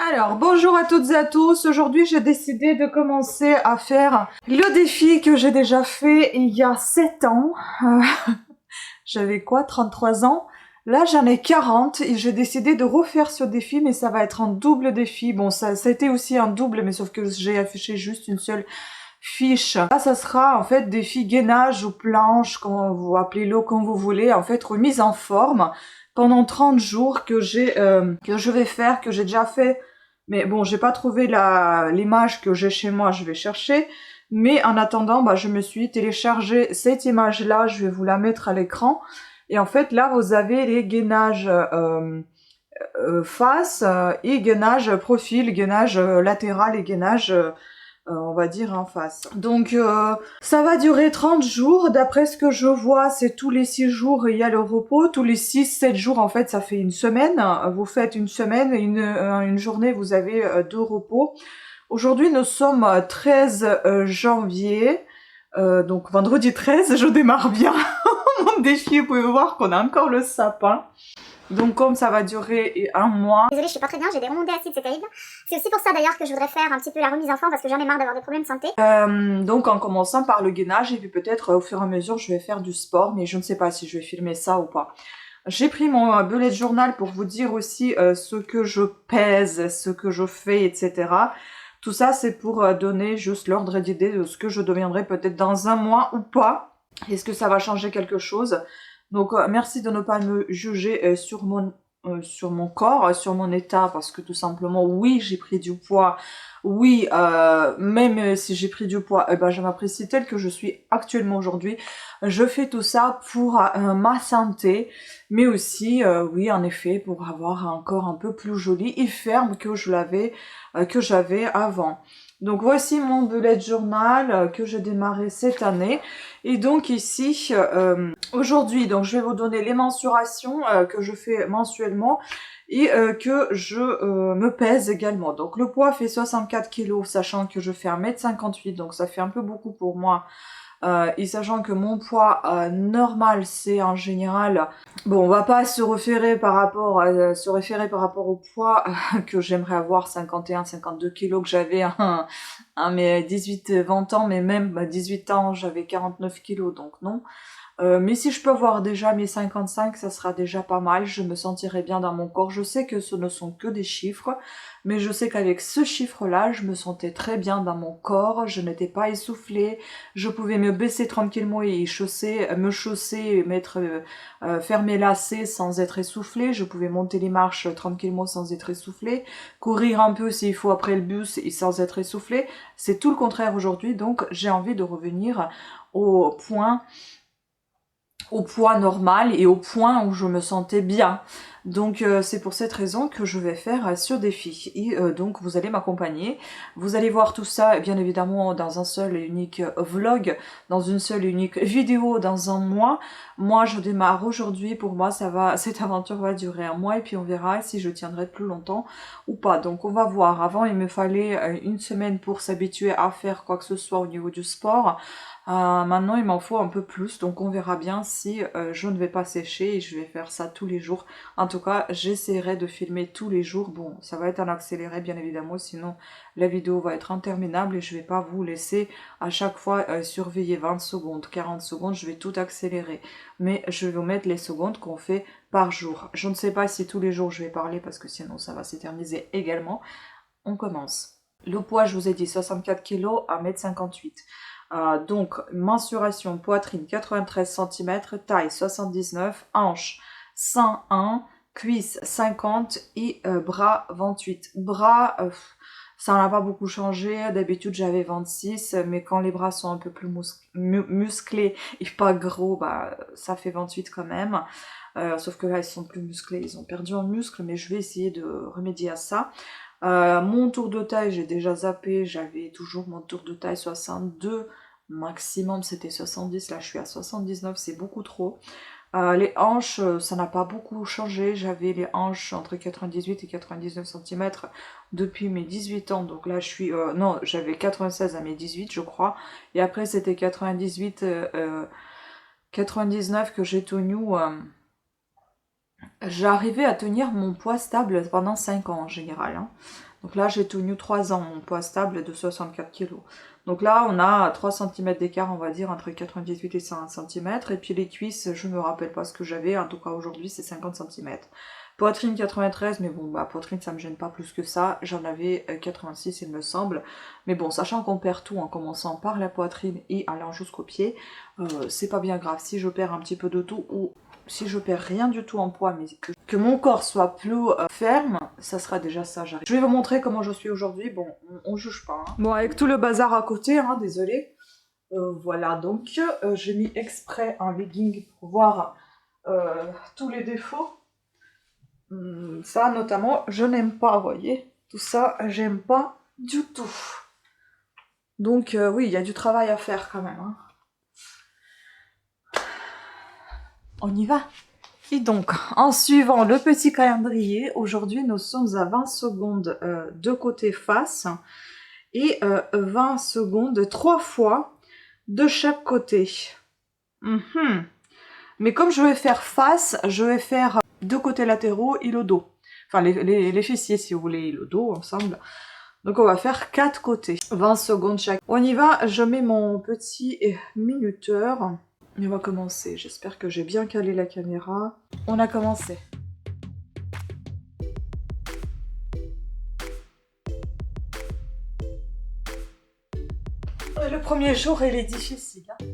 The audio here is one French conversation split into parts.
Alors, bonjour à toutes et à tous. Aujourd'hui, j'ai décidé de commencer à faire le défi que j'ai déjà fait il y a 7 ans. J'avais quoi, 33 ans? Là, j'en ai 40 et j'ai décidé de refaire ce défi, mais ça va être un double défi. Bon, ça a été aussi un double, mais sauf que j'ai affiché juste une seule fiche. Là, ça sera en fait défi gainage ou planche, comment vous appelez-le comme vous voulez, en fait remise en forme pendant 30 jours que je vais faire, que j'ai déjà fait. Mais bon, j'ai pas trouvé l'image que j'ai chez moi, je vais chercher. Mais en attendant, je me suis téléchargé cette image-là, je vais vous la mettre à l'écran. Et en fait, là, vous avez les gainages face et gainage profil, gainage latéral et gainage on va dire en face. Donc ça va durer 30 jours, d'après ce que je vois, c'est tous les 6 jours il y a le repos, tous les 6-7 jours en fait ça fait une semaine, vous faites une semaine, une journée vous avez 2 repos. Aujourd'hui nous sommes 13 janvier, donc vendredi 13, je démarre bien mon défi, vous pouvez voir qu'on a encore le sapin. Donc comme ça va durer un mois. Désolée, je suis pas très bien, j'ai des remontées acides, c'est terrible. C'est aussi pour ça d'ailleurs que je voudrais faire un petit peu la remise en forme parce que j'en ai marre d'avoir des problèmes de santé. Donc en commençant par le gainage et puis peut-être au fur et à mesure je vais faire du sport, mais je ne sais pas si je vais filmer ça ou pas. J'ai pris mon bullet journal pour vous dire aussi ce que je pèse, ce que je fais, etc. Tout ça c'est pour donner juste l'ordre d'idée de ce que je deviendrai peut-être dans un mois ou pas. Est-ce que ça va changer quelque chose? Donc merci de ne pas me juger sur mon corps, sur mon état, parce que tout simplement, oui, j'ai pris du poids, oui, même si j'ai pris du poids, je m'apprécie telle que je suis actuellement aujourd'hui. Je fais tout ça pour ma santé, mais aussi, oui, en effet, pour avoir un corps un peu plus joli et ferme que que j'avais avant. Donc voici mon bullet journal que j'ai démarré cette année. Et donc ici, aujourd'hui, donc je vais vous donner les mensurations que je fais mensuellement et que je me pèse également. Donc le poids fait 64 kg, sachant que je fais 1m58, donc ça fait un peu beaucoup pour moi. Et sachant que mon poids normal c'est en général, bon on va pas se référer par rapport au poids que j'aimerais avoir, 51-52 kilos que j'avais à mes 18-20 ans, mais même 18 ans j'avais 49 kilos donc non. Mais si je peux avoir déjà mes 55, ça sera déjà pas mal, je me sentirai bien dans mon corps. Je sais que ce ne sont que des chiffres, mais je sais qu'avec ce chiffre-là, je me sentais très bien dans mon corps, je n'étais pas essoufflée, je pouvais me baisser tranquillement et me chausser, faire mes lacets sans être essoufflée, je pouvais monter les marches tranquillement sans être essoufflée, courir un peu s'il faut après le bus et sans être essoufflée. C'est tout le contraire aujourd'hui, donc j'ai envie de revenir au poids normal et au point où je me sentais bien. Donc c'est pour cette raison que je vais faire ce défi. Et donc vous allez m'accompagner. Vous allez voir tout ça bien évidemment dans un seul et unique vlog, dans une seule et unique vidéo dans un mois. Moi je démarre aujourd'hui, pour moi cette aventure va durer un mois et puis on verra si je tiendrai plus longtemps ou pas. Donc on va voir. Avant il me fallait une semaine pour s'habituer à faire quoi que ce soit au niveau du sport. Maintenant il m'en faut un peu plus, donc on verra bien si je ne vais pas sécher et je vais faire ça tous les jours. En tout cas j'essaierai de filmer tous les jours. Bon ça va être en accéléré bien évidemment, sinon la vidéo va être interminable et je vais pas vous laisser à chaque fois surveiller 20 secondes, 40 secondes, je vais tout accélérer. Mais je vais vous mettre les secondes qu'on fait par jour. Je ne sais pas si tous les jours je vais parler parce que sinon ça va s'éterniser également. On commence. Le poids je vous ai dit 64 kg, 1m58. Donc mensuration poitrine 93 cm, taille 79, hanche 101, cuisse 50 et bras 28. Bras, ça n'a pas beaucoup changé, d'habitude j'avais 26, mais quand les bras sont un peu plus musclés et pas gros, ça fait 28 quand même. Sauf que là ils sont plus musclés, ils ont perdu en muscle, mais je vais essayer de remédier à ça. Mon tour de taille, j'ai déjà zappé, j'avais toujours mon tour de taille 62, maximum c'était 70, là je suis à 79, c'est beaucoup trop. Les hanches, ça n'a pas beaucoup changé, j'avais les hanches entre 98 et 99 cm depuis mes 18 ans, donc là je suis, non j'avais 96 à mes 18 je crois, et après c'était 98, 99 que j'ai tenu. J'ai arrivé à tenir mon poids stable pendant 5 ans en général. Hein. Donc là, j'ai tenu 3 ans, mon poids stable de 64 kg. Donc là, on a 3 cm d'écart, on va dire, entre 98 et 100 cm. Et puis les cuisses, je me rappelle pas ce que j'avais, en tout cas aujourd'hui, c'est 50 cm. Poitrine 93, mais bon, bah poitrine, ça me gêne pas plus que ça. J'en avais 86, il me semble. Mais bon, sachant qu'on perd tout en commençant par la poitrine et allant jusqu'au pied, c'est pas bien grave. Si je perds un petit peu de tout ou si je perds rien du tout en poids, mais que mon corps soit plus ferme, ça sera déjà ça, j'arrive. Je vais vous montrer comment je suis aujourd'hui. Bon, on juge pas. Hein. Bon, avec tout le bazar à côté, hein, désolé. Voilà, donc j'ai mis exprès un legging pour voir tous les défauts. Ça, notamment, je n'aime pas, vous voyez. Tout ça, j'aime pas du tout. Donc, oui, il y a du travail à faire quand même. Hein. On y va. Et donc, en suivant le petit calendrier, aujourd'hui, nous sommes à 20 secondes de côté face et 20 secondes 3 fois de chaque côté. Mais comme je vais faire face, je vais faire 2 côtés latéraux et le dos. Enfin, les fessiers, si vous voulez, et le dos ensemble. Donc, on va faire 4 côtés. 20 secondes chaque. On y va, je mets mon petit minuteur. Et on va commencer. J'espère que j'ai bien calé la caméra. On a commencé. Le premier jour, il est difficile. Hein.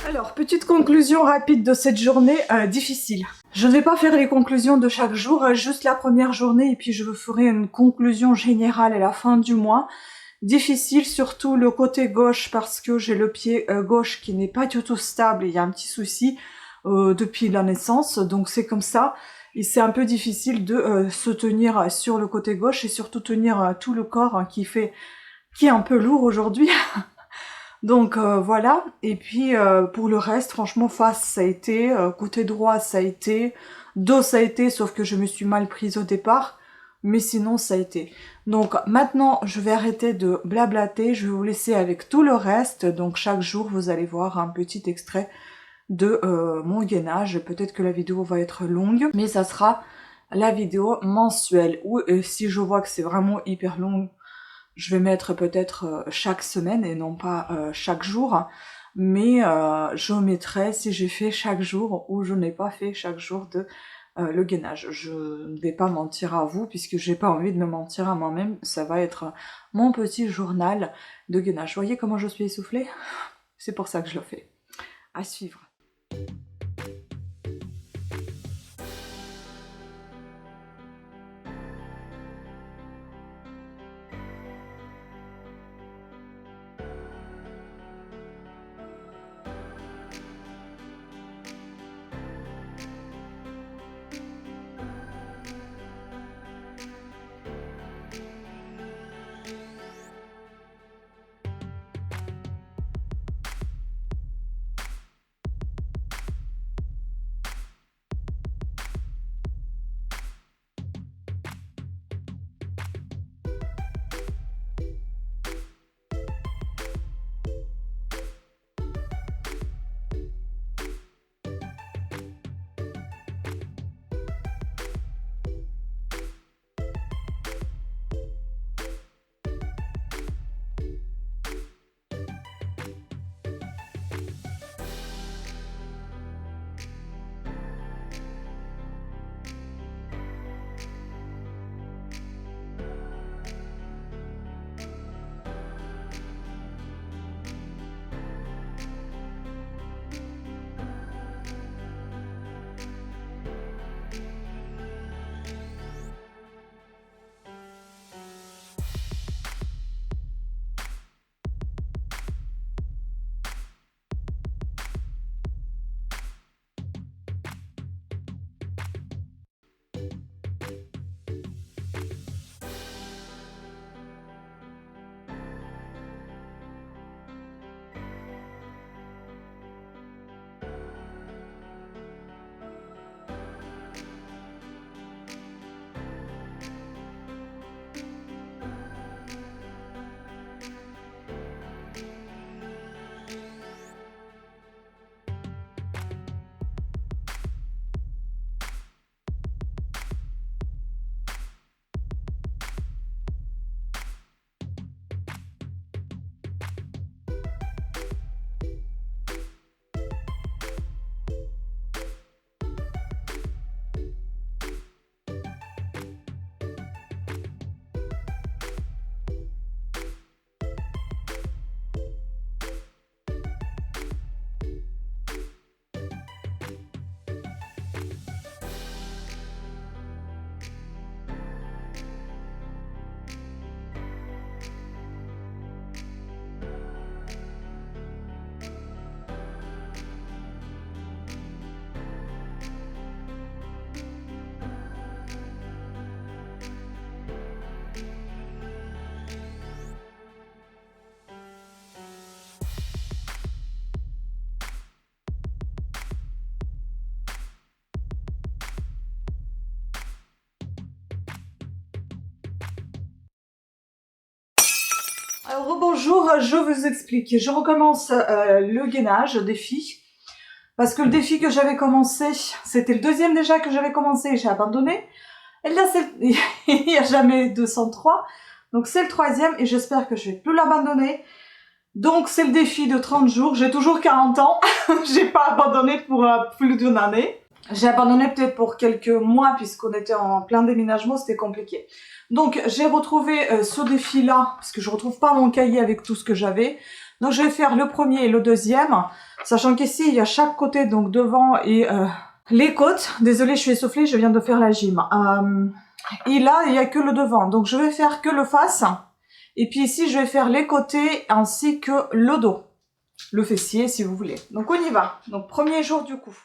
Alors, petite conclusion rapide de cette journée difficile. Je ne vais pas faire les conclusions de chaque jour, juste la première journée, et puis je vous ferai une conclusion générale à la fin du mois. Difficile, surtout le côté gauche, parce que j'ai le pied gauche qui n'est pas du tout stable, il y a un petit souci depuis la naissance, donc c'est comme ça. Et c'est un peu difficile de se tenir sur le côté gauche, et surtout tenir tout le corps hein, qui est un peu lourd aujourd'hui. Donc voilà, et puis pour le reste, franchement, face ça a été, côté droit ça a été, dos ça a été, sauf que je me suis mal prise au départ, mais sinon ça a été. Donc maintenant, je vais arrêter de blablater, je vais vous laisser avec tout le reste, donc chaque jour vous allez voir un petit extrait de mon gainage, peut-être que la vidéo va être longue, mais ça sera la vidéo mensuelle, ou si je vois que c'est vraiment hyper long, je vais mettre peut-être chaque semaine et non pas chaque jour, mais je mettrai si j'ai fait chaque jour ou je n'ai pas fait chaque jour de le gainage. Je ne vais pas mentir à vous puisque j'ai pas envie de me mentir à moi-même, ça va être mon petit journal de gainage. Vous voyez comment je suis essoufflée? C'est pour ça que je le fais. À suivre. Alors bonjour, je vous explique. Je recommence le gainage défi. Parce que le défi que j'avais commencé, c'était le deuxième déjà que j'avais commencé et j'ai abandonné. Et là, il n'y a jamais 203. Donc c'est le troisième et j'espère que je vais plus l'abandonner. Donc c'est le défi de 30 jours. J'ai toujours 40 ans. J'ai pas abandonné pour plus d'une année. J'ai abandonné peut-être pour quelques mois puisqu'on était en plein déménagement, c'était compliqué. Donc j'ai retrouvé ce défi-là parce que je retrouve pas mon cahier avec tout ce que j'avais. Donc je vais faire le premier et le deuxième, sachant qu'ici il y a chaque côté, donc devant et les côtes. Désolée, je suis essoufflée, je viens de faire la gym. Et là il y a que le devant, donc je vais faire que le face. Et puis ici je vais faire les côtés ainsi que le dos, le fessier si vous voulez. Donc on y va. Donc premier jour du coup.